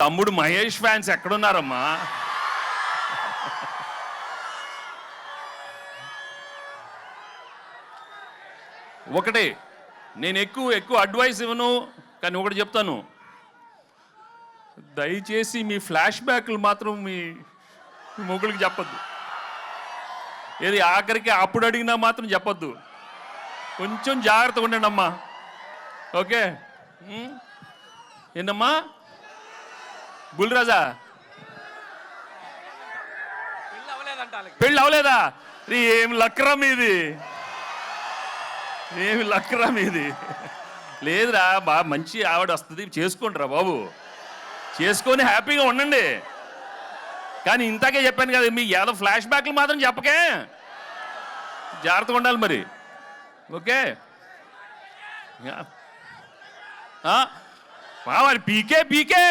తమ్ముడు మహేష్ ఫ్యాన్స్ ఎక్కడున్నారమ్మా? ఒకటే, నేను ఎక్కువ అడ్వైస్ ఇవ్వను, కానీ ఒకటి చెప్తాను, దయచేసి మీ ఫ్లాష్ బ్యాక్లు మాత్రం మీ మొగుడికి చెప్పద్దు. ఏది ఆఖరికి అప్పుడు అడిగినా మాత్రం చెప్పొద్దు. కొంచెం జాగ్రత్తగా ఉండండి అమ్మా. ఓకే? ఏంటమ్మా బుల్రాజా, పెళ్ళి అవలేదా? ఏం లక్రా మీది, ఏమి లక్రా మీది. లేదురా బాగా మంచి ఆవిడ వస్తుంది, చేసుకోండి రా బాబు, చేసుకొని హ్యాపీగా ఉండండి. కానీ ఇంతకే చెప్పాను కదా, మీ ఏదో ఫ్లాష్ బ్యాక్లు మాత్రం చెప్పకే, జాగ్రత్తగా ఉండాలి మరి. ఓకే? మరి పీకే